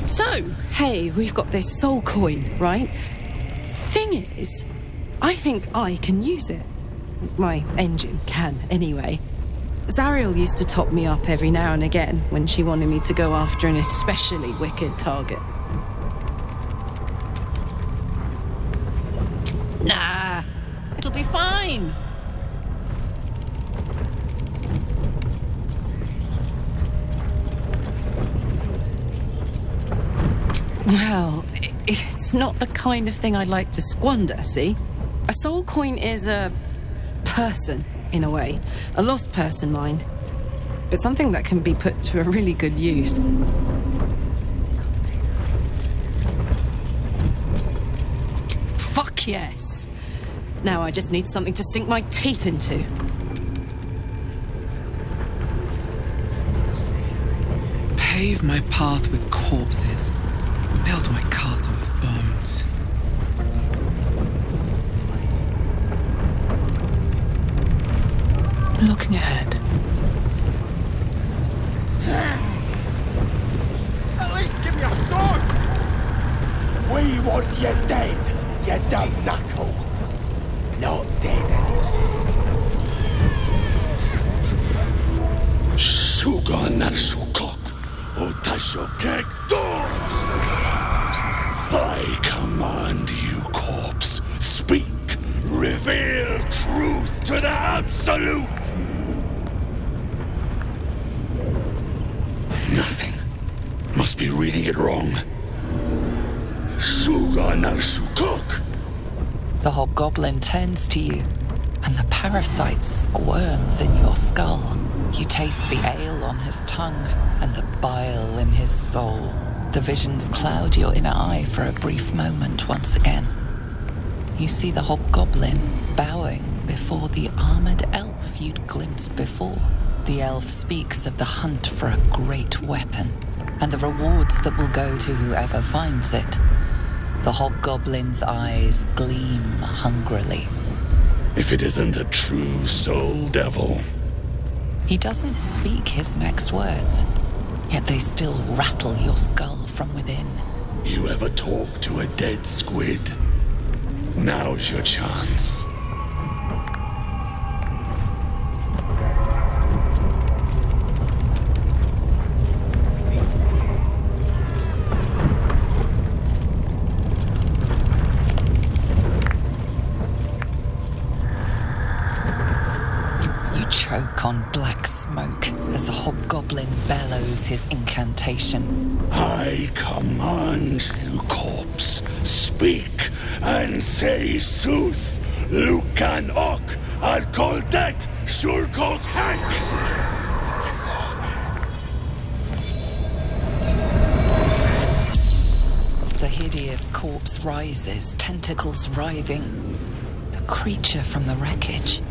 So, hey, we've got this soul coin, right? Thing is, I think I can use it. My engine can, anyway. Zariel used to top me up every now and again when she wanted me to go after an especially wicked target. Nah, it'll be fine. Well, it's not the kind of thing I'd like to squander, see? A soul coin is a person, in a way. A lost person, mind. But something that can be put to a really good use. Fuck yes! Now I just need something to sink my teeth into. Pave my path with corpses. Build my castle with bones. Looking ahead. At least give me a sword! We want you dead, you dumb knuckle. Not dead anymore. Sugar na sukok, utashokek doors! I command you, corpse. Speak. Reveal truth to the absolute. Nothing. Must be reading it wrong. Suga na sukok. The hobgoblin turns to you, and the parasite squirms in your skull. You taste the ale on his tongue and the bile in his soul. The visions cloud your inner eye for a brief moment once again. You see the hobgoblin bowing before the armored elf you'd glimpsed before. The elf speaks of the hunt for a great weapon and the rewards that will go to whoever finds it. The hobgoblin's eyes gleam hungrily. If it isn't a true soul devil. He doesn't speak his next words, yet they still rattle your skull from within. You ever talk to a dead squid? Now's your chance. You choke on black smoke as the hobgoblin bellows his incantation. I command you, corpse, speak and say sooth. Lucan ok al koldek shulko kank. The hideous corpse rises, tentacles writhing. The creature from the wreckage.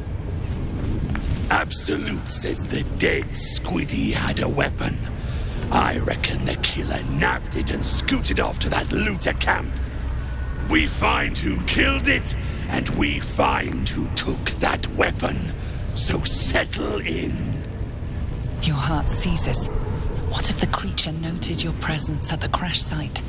Absolute says the dead squiddy had a weapon. I reckon the killer nabbed it and scooted off to that looter camp. We find who killed it, and we find who took that weapon. So settle in. Your heart seizes. What if the creature noted your presence at the crash site?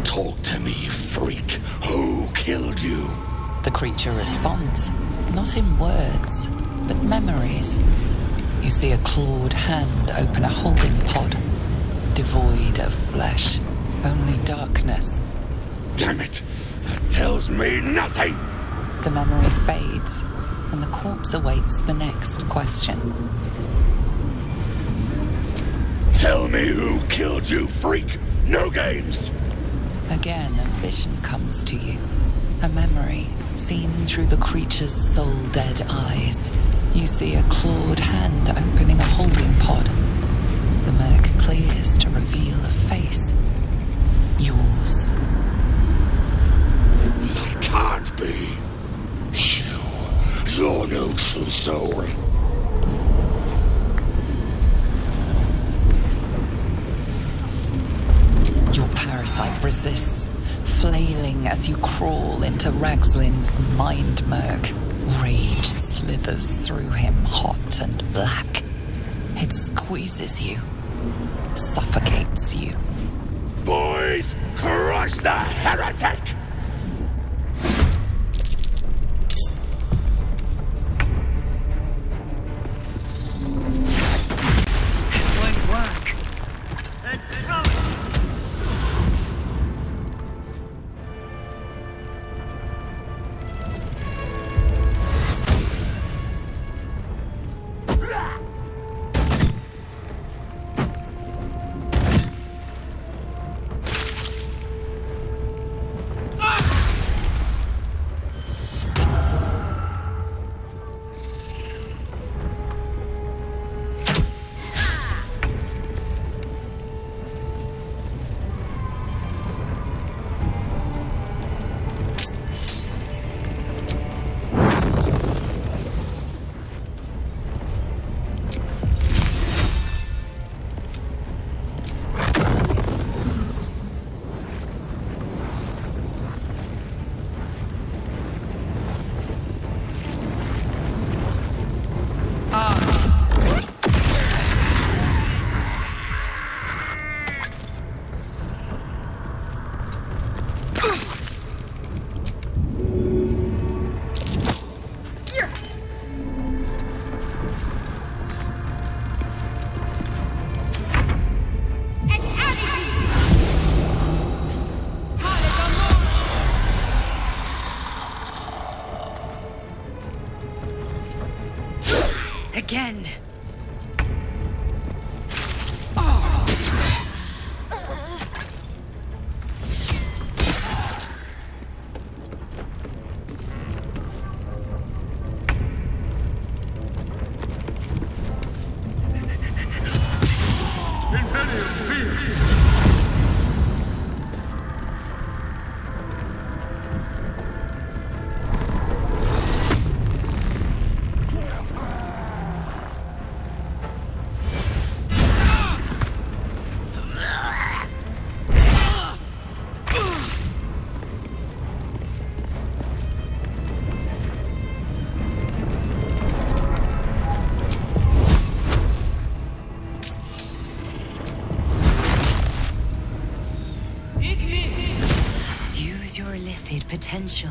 Talk to me, freak. Who killed you? The creature responds, not in words, but memories. You see a clawed hand open a holding pod, devoid of flesh, only darkness. Damn it! That tells me nothing! The memory fades, and the corpse awaits the next question. Tell me who killed you, freak! No games! Again, a vision comes to you. A memory seen through the creature's soul-dead eyes. You see a clawed hand opening a holding pod. The murk clears to reveal a face. Yours. That can't be. You're no true soul. Your parasite resists, flailing as you crawl into Ragslin's mind murk. Rage slithers through him hot and black. It squeezes you, suffocates you. Boys, crush the heretic! Won't work. Again. Use your lithid potential.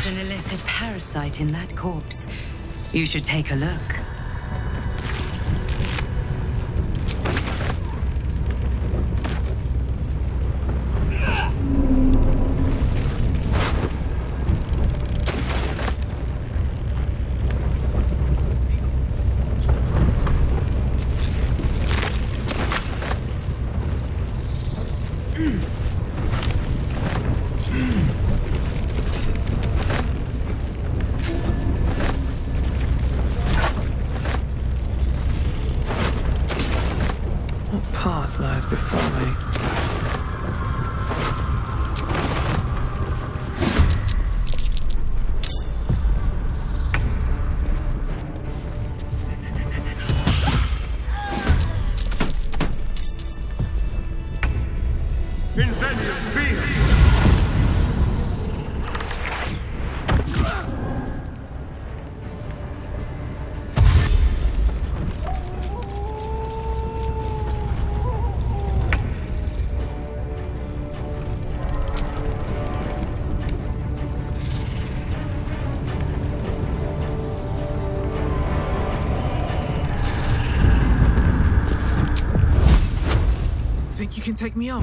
There's an illithid parasite in that corpse. You should take a look. Path lies before me. think you can take me on?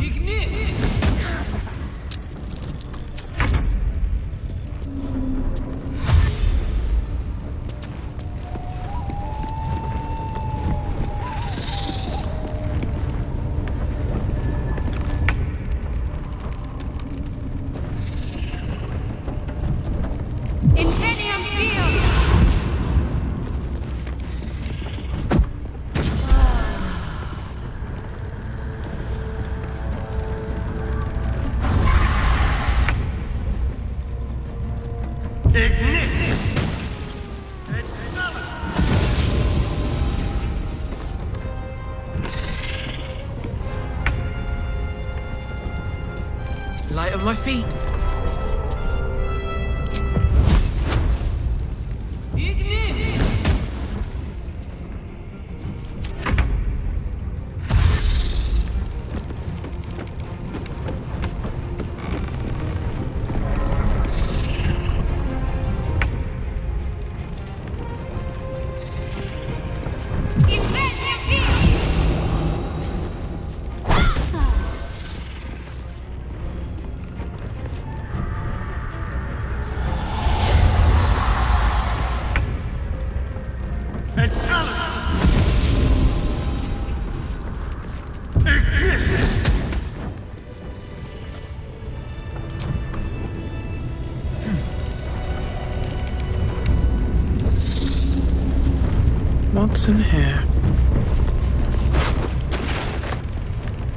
Light on my feet. What's in here?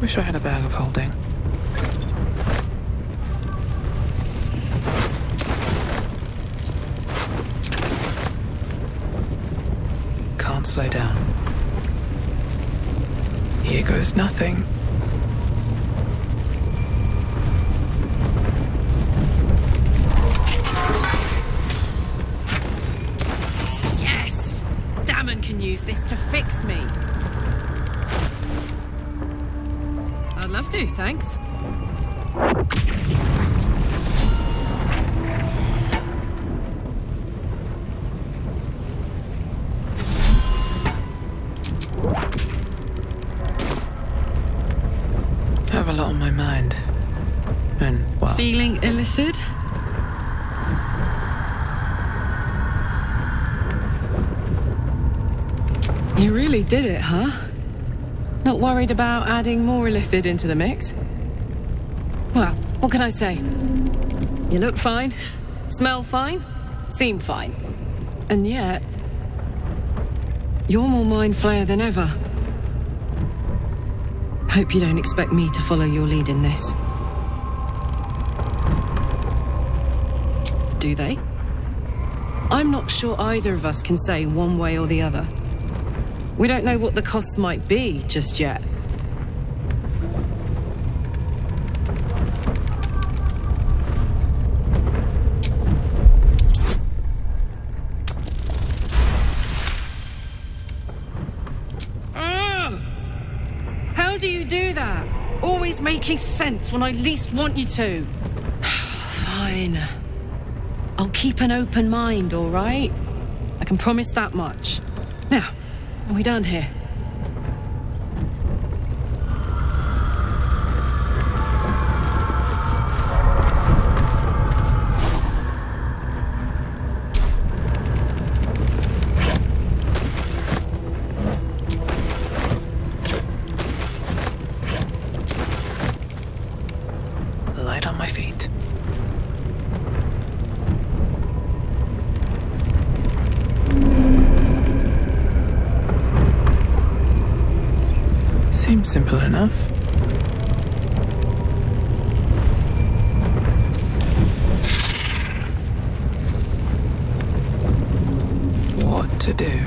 Wish I had a bag of holding. Can't slow down. Here goes nothing. Yes! Damon can use this to fix me. I'd love to, thanks. I have a lot on my mind. And, well... Feeling illicit? You really did it, huh? Not worried about adding more illithid into the mix? Well, what can I say? You look fine, smell fine, seem fine. And yet, you're more mind flayer than ever. Hope you don't expect me to follow your lead in this. Do they? I'm not sure either of us can say one way or the other. We don't know what the costs might be just yet. How do you do that? Always making sense when I least want you to. Fine. I'll keep an open mind, all right? I can promise that much. Now, are we done here? Light on my feet. Seems simple enough. What to do?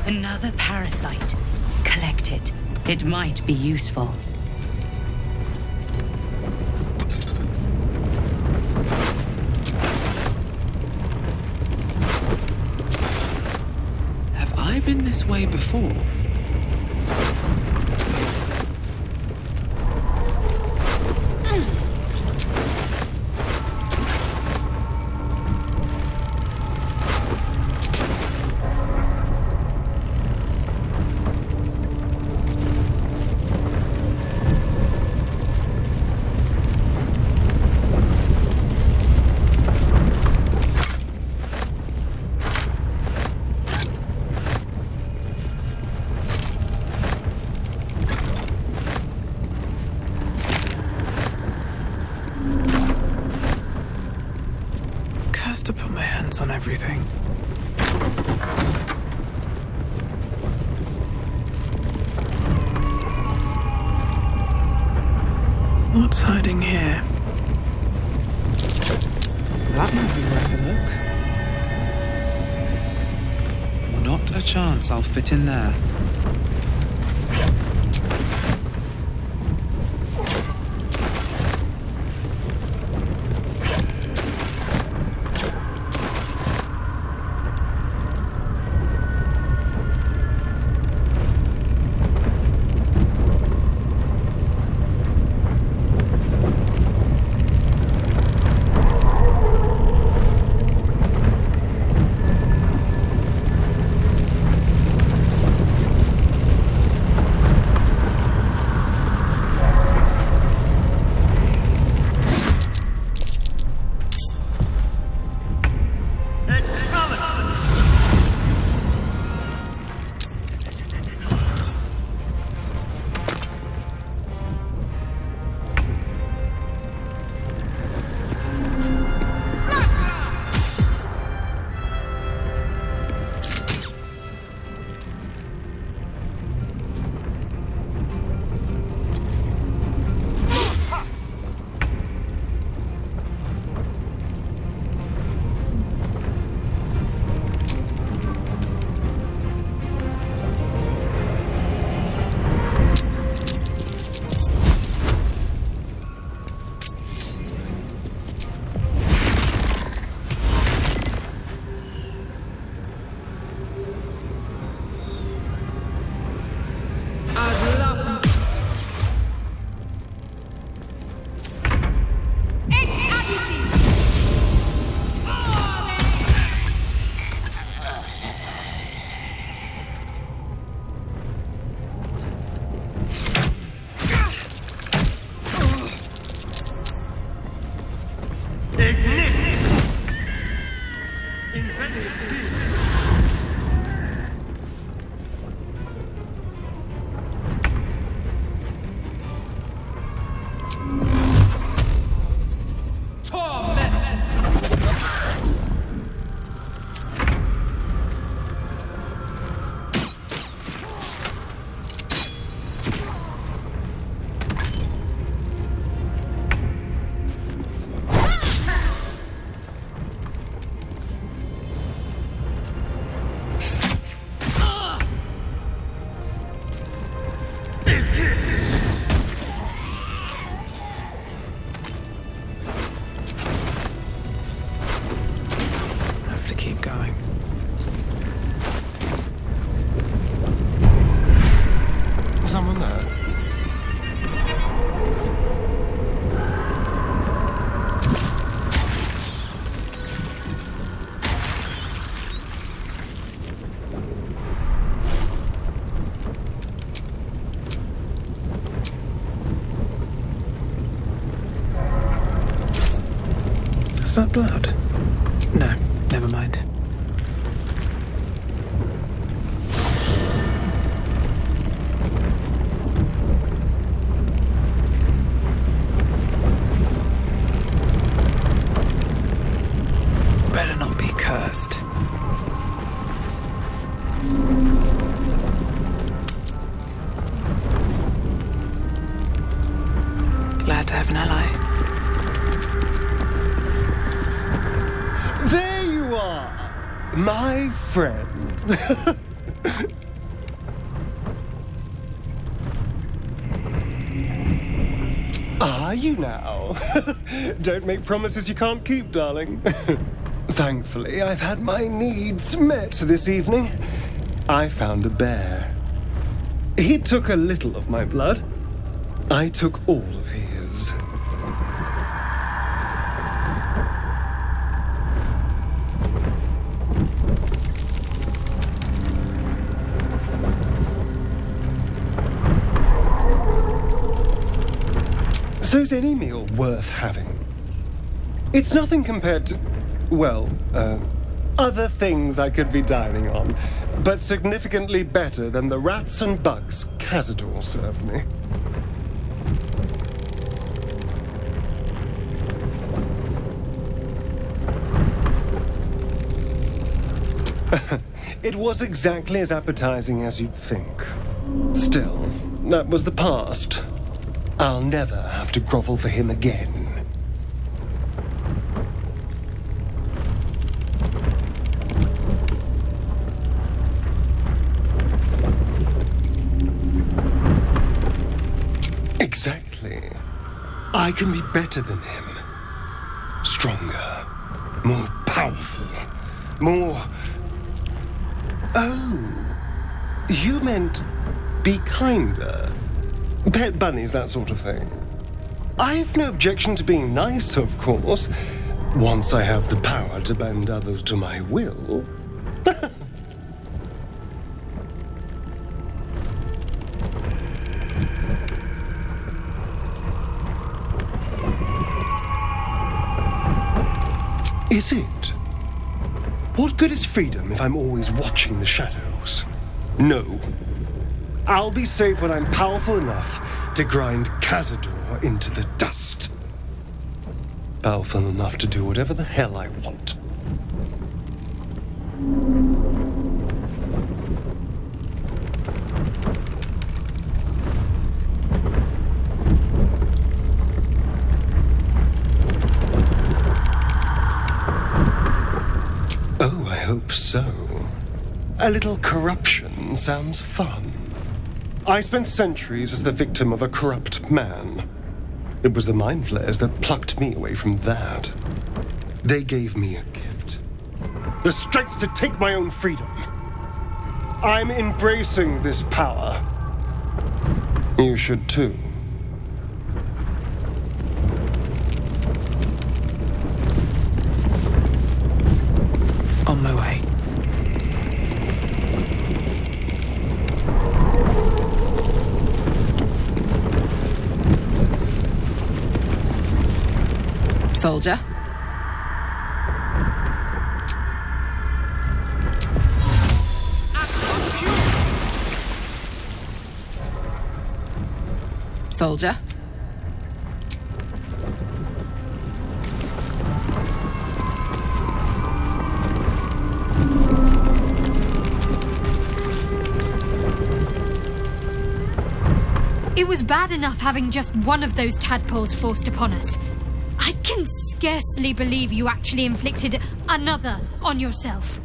Another parasite. Collect it. It might be useful. Have I been this way before? To put my hands on everything. What's hiding here? That might be worth a look. Not a chance I'll fit in there. Was that blood? No, never mind. Better not be cursed. Glad to have an ally. There you are, my friend. Are you now? Don't make promises you can't keep, darling. Thankfully, I've had my needs met this evening. I found a bear. He took a little of my blood. I took all of his. So's any meal worth having. It's nothing compared to, well, other things I could be dining on, but significantly better than the rats and bugs Cazador served me. It was exactly as appetizing as you'd think. Still, that was the past. I'll never have to grovel for him again. Exactly. I can be better than him. Stronger. More powerful. More... Oh. You meant be kinder. Pet bunnies, that sort of thing. I've no objection to being nice, of course, once I have the power to bend others to my will. Is it? What good is freedom if I'm always watching the shadows? No. I'll be safe when I'm powerful enough to grind Cazador into the dust. Powerful enough to do whatever the hell I want. Oh, I hope so. A little corruption sounds fun. I spent centuries as the victim of a corrupt man. It was the mind flayers that plucked me away from that. They gave me a gift. The strength to take my own freedom. I'm embracing this power. You should too. On my way. Soldier. Soldier. It was bad enough having just one of those tadpoles forced upon us. I can scarcely believe you actually inflicted another on yourself.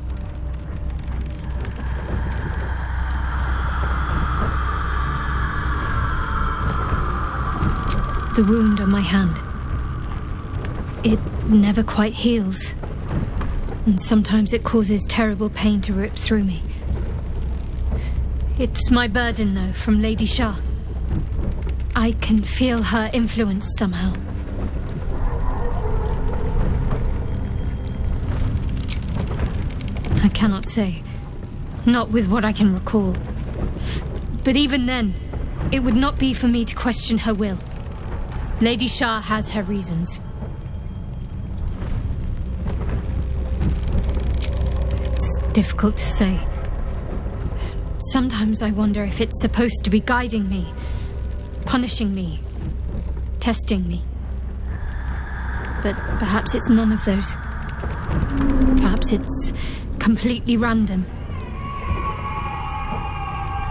The wound on my hand. It never quite heals. And sometimes it causes terrible pain to rip through me. It's my burden, though, from Lady Shah. I can feel her influence somehow. I cannot say. Not with what I can recall. But even then, it would not be for me to question her will. Lady Shah has her reasons. difficult to say. Sometimes I wonder if it's supposed to be guiding me, punishing me, testing me. But perhaps it's none of those. Perhaps it's completely random.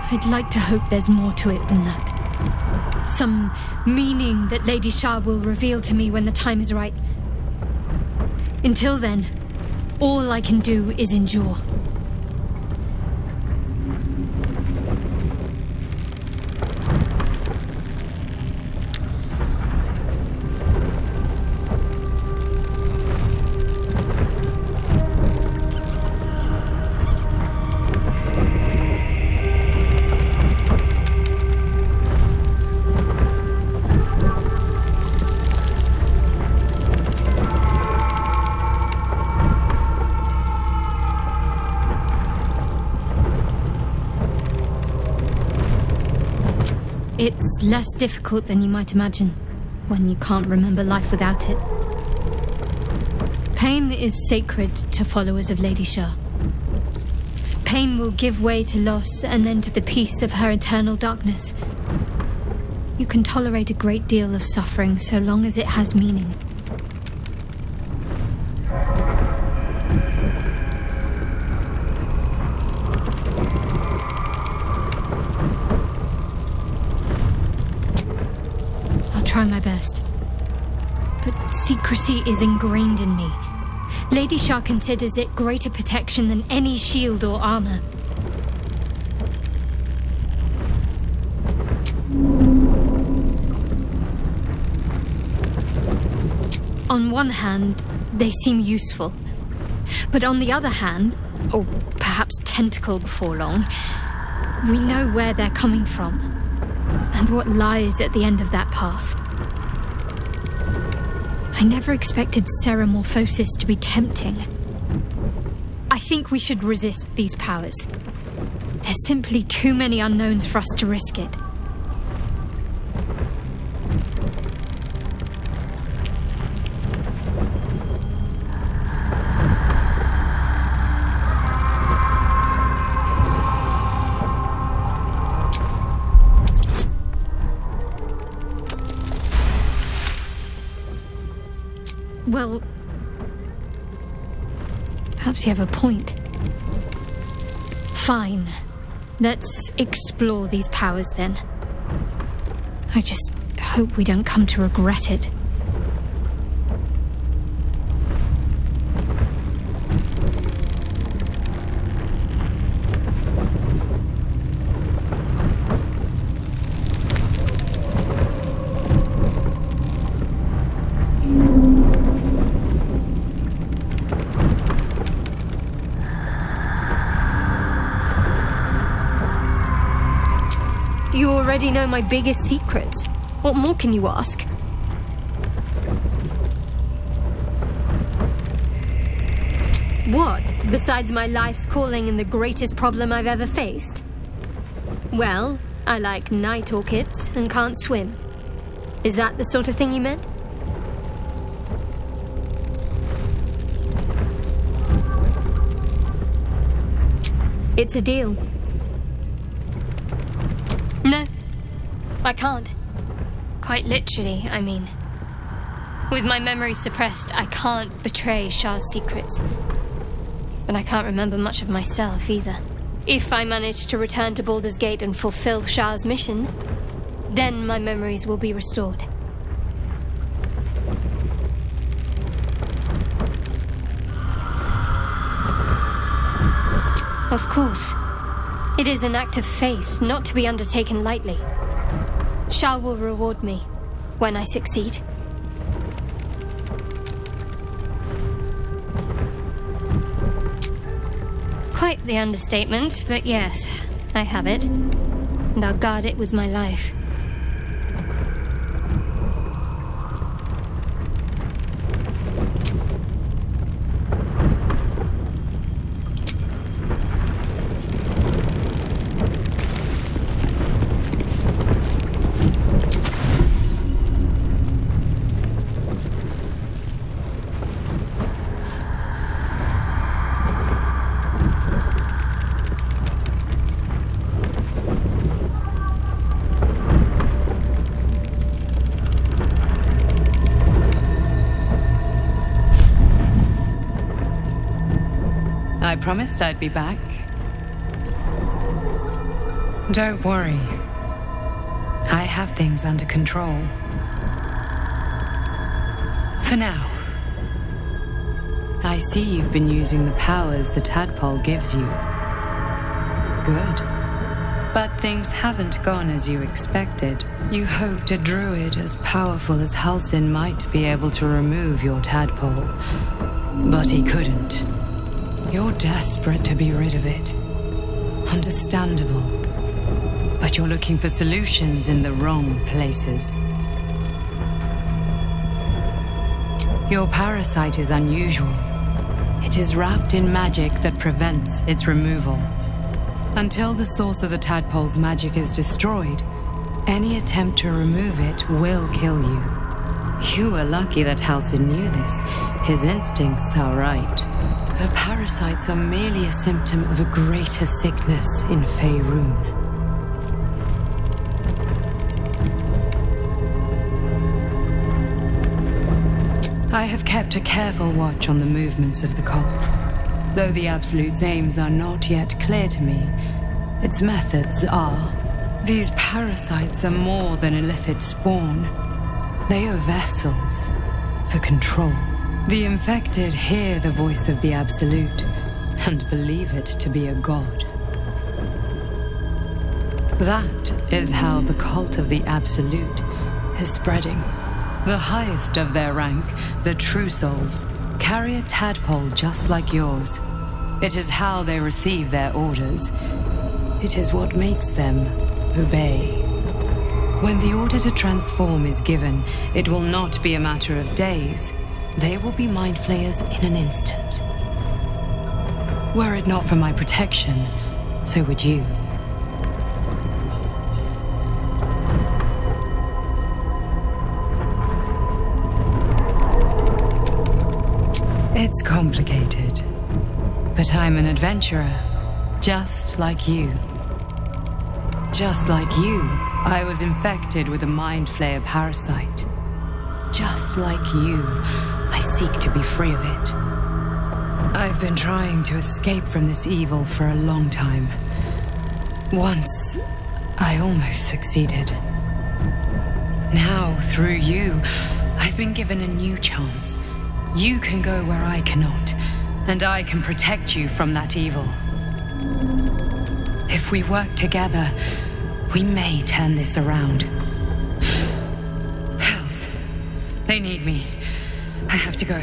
I'd like to hope there's more to it than that. Some meaning that Lady Shah will reveal to me when the time is right. Until then, all I can do is endure. It's less difficult than you might imagine when you can't remember life without it. Pain is sacred to followers of Lady Shah. Pain will give way to loss and then to the peace of her eternal darkness. You can tolerate a great deal of suffering so long as it has meaning. Try my best. But secrecy is ingrained in me. Lady Shah considers it greater protection than any shield or armor. On one hand, they seem useful. But on the other hand, or perhaps tentacle before long, we know where they're coming from and what lies at the end of that path. I never expected Ceramorphosis to be tempting. I think we should resist these powers. There's simply too many unknowns for us to risk it. Well, perhaps you have a point. Fine. Let's explore these powers then. I just hope we don't come to regret it. You already know my biggest secrets. What more can you ask? What, besides my life's calling and the greatest problem I've ever faced? Well, I like night orchids and can't swim. Is that the sort of thing you meant? It's a deal. No, I can't. Quite literally, I mean. With my memory suppressed, I can't betray Shah's secrets. But I can't remember much of myself either. If I manage to return to Baldur's Gate and fulfill Shah's mission, then my memories will be restored. Of course. It is an act of faith, not to be undertaken lightly. Shah will reward me when I succeed. Quite the understatement, but yes, I have it. And I'll guard it with my life. promised I'd be back. Don't worry. I have things under control. For now. I see you've been using the powers the tadpole gives you. Good. But things haven't gone as you expected. You hoped a druid as powerful as Halsin might be able to remove your tadpole. But he couldn't. You're desperate to be rid of it. Understandable. But you're looking for solutions in the wrong places. Your parasite is unusual. It is wrapped in magic that prevents its removal. Until the source of the tadpole's magic is destroyed, any attempt to remove it will kill you. You were lucky that Halsin knew this. His instincts are right. The parasites are merely a symptom of a greater sickness in Faerun. I have kept a careful watch on the movements of the cult. Though the Absolute's aims are not yet clear to me, its methods are. These parasites are more than illithid spawn. They are vessels for control. The infected hear the voice of the Absolute and believe it to be a god. That is how the cult of the Absolute is spreading. The highest of their rank, the True Souls, carry a tadpole just like yours. It is how they receive their orders. It is what makes them obey. When the order to transform is given, it will not be a matter of days. They will be mind flayers in an instant. Were it not for my protection, so would you. It's complicated, but I'm an adventurer, just like you. Just like you, I was infected with a mind flayer parasite. Just like you, I seek to be free of it. I've been trying to escape from this evil for a long time. Once, I almost succeeded. Now, through you, I've been given a new chance. You can go where I cannot, and I can protect you from that evil. If we work together, we may turn this around. Hells, they need me. I have to go.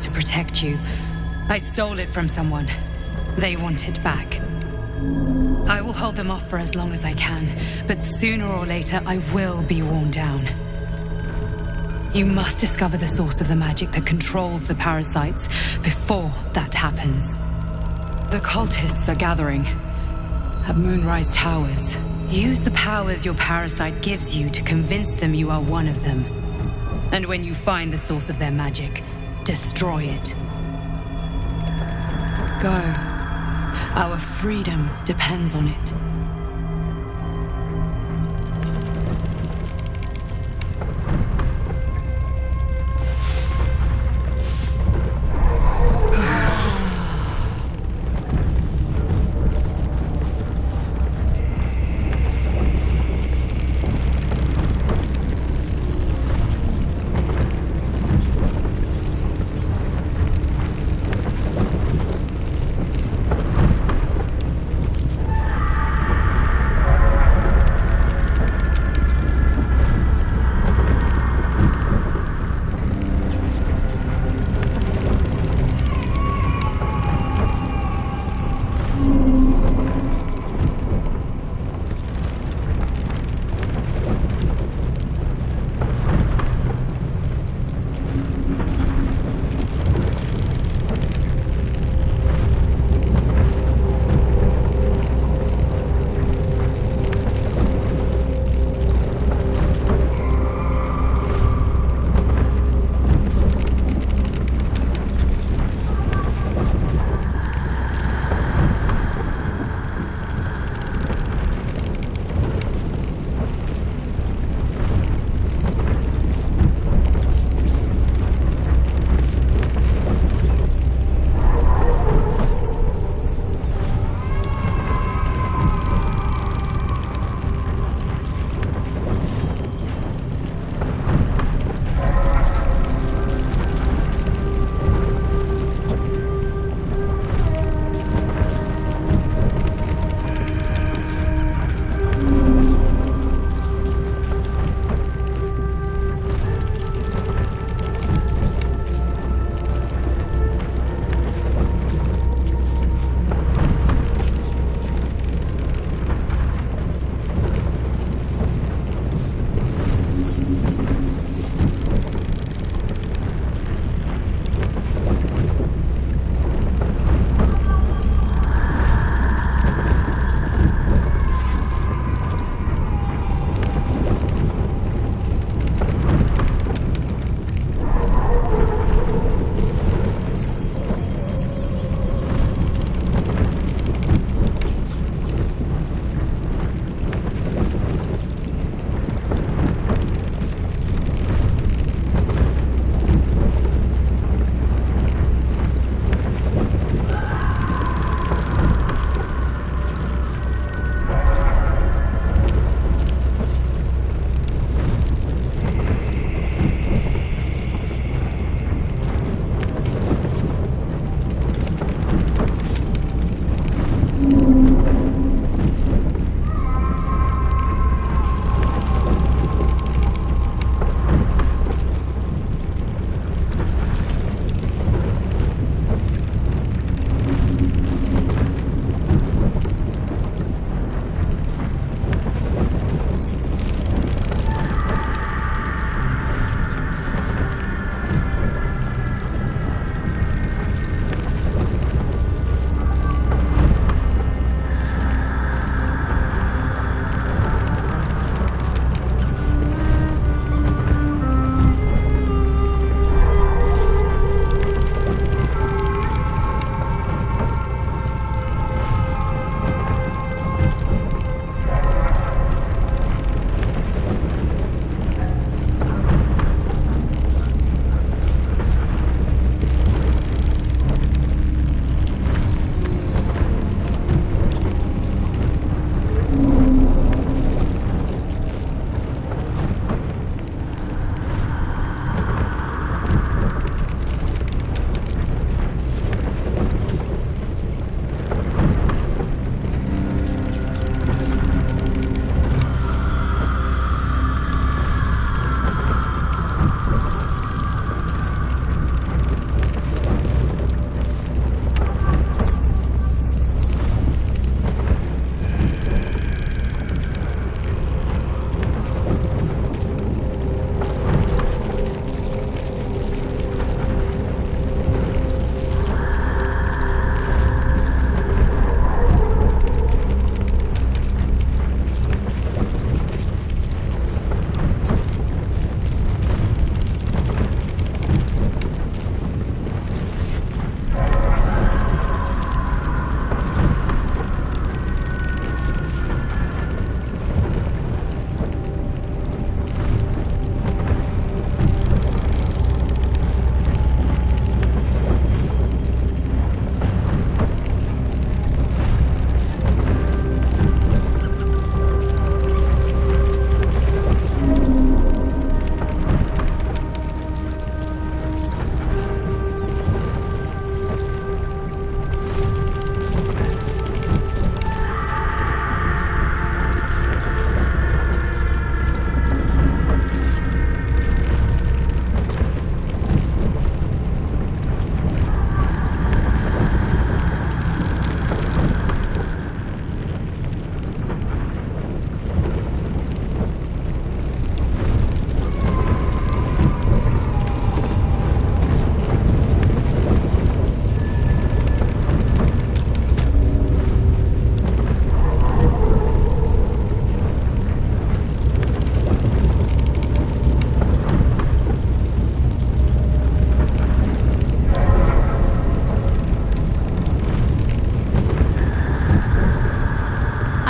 To protect you. I stole it from someone. They want it back. I will hold them off for as long as I can, but sooner or later I will be worn down. You must discover the source of the magic that controls the parasites before that happens. The cultists are gathering at Moonrise Towers. Use the powers your parasite gives you to convince them you are one of them. And when you find the source of their magic, destroy it. Go. Our freedom depends on it.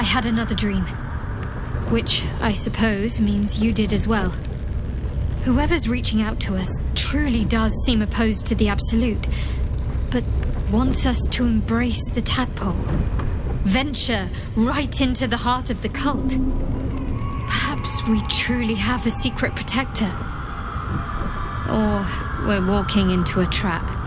had another dream. Which, I suppose, means you did as well. Whoever's reaching out to us truly does seem opposed to the Absolute, but wants us to embrace the tadpole. Venture right into the heart of the cult. Perhaps we truly have a secret protector. Or we're walking into a trap.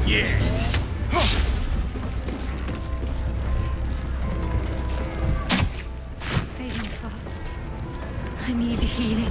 Fading fast. I need healing.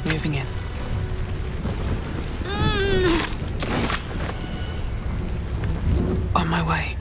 Moving in. On my way.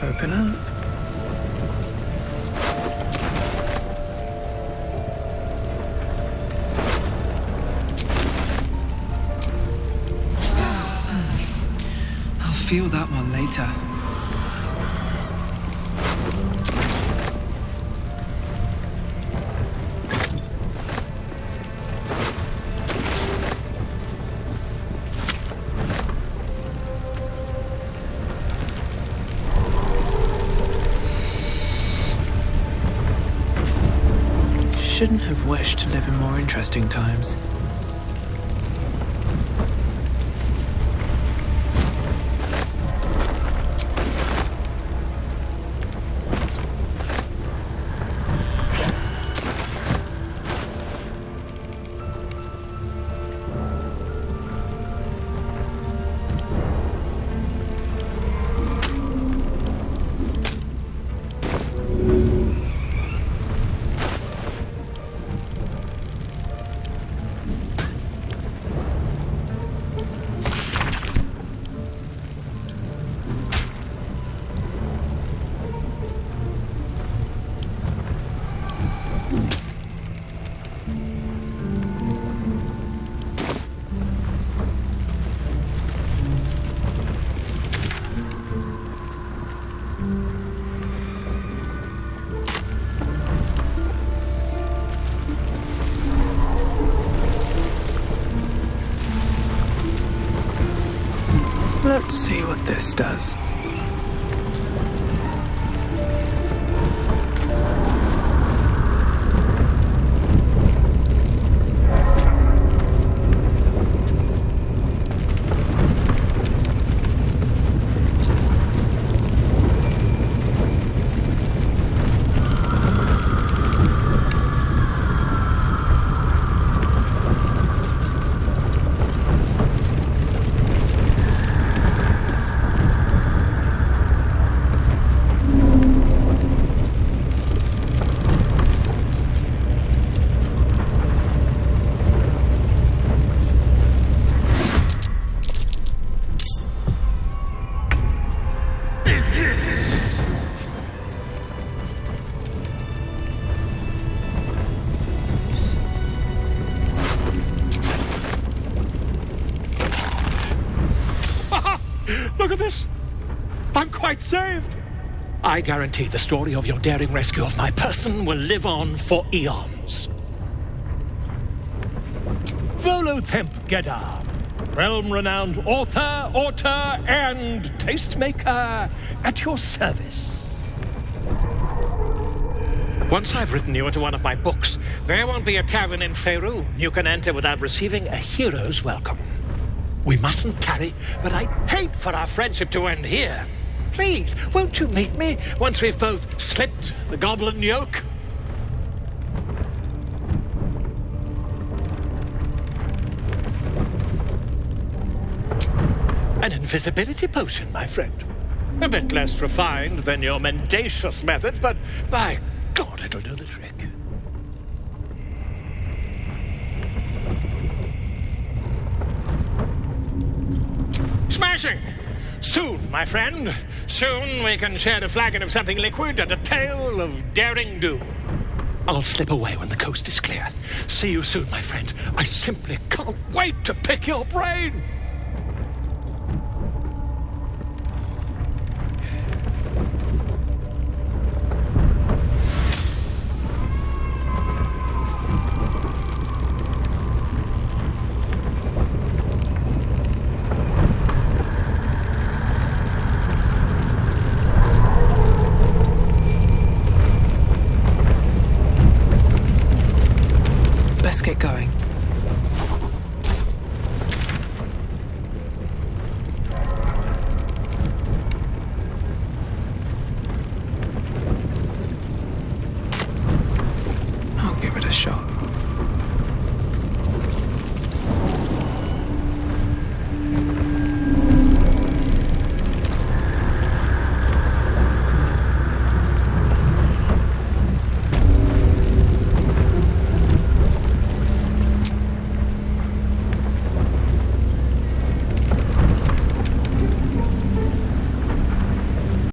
Open up. I'll feel that one later. Shouldn't have wished to live in more interesting times. Let's see what this does. Look at this! I'm quite saved! I guarantee the story of your daring rescue of my person will live on for eons. Volothemp Gedar, realm-renowned author, auteur, and tastemaker at your service. Once I've written you into one of my books, there won't be a tavern in Faerun you can enter without receiving a hero's welcome. We mustn't tarry, but I hate for our friendship to end here. Please, won't you meet me once we've both slipped the goblin yoke? An invisibility potion, my friend. A bit less refined than your mendacious method, but by God, it'll do the trick. Smashing! Soon, my friend. Soon we can share a flagon of something liquid and a tale of daring do. I'll slip away when the coast is clear. See you soon, my friend. I simply can't wait to pick your brain! Let's get going.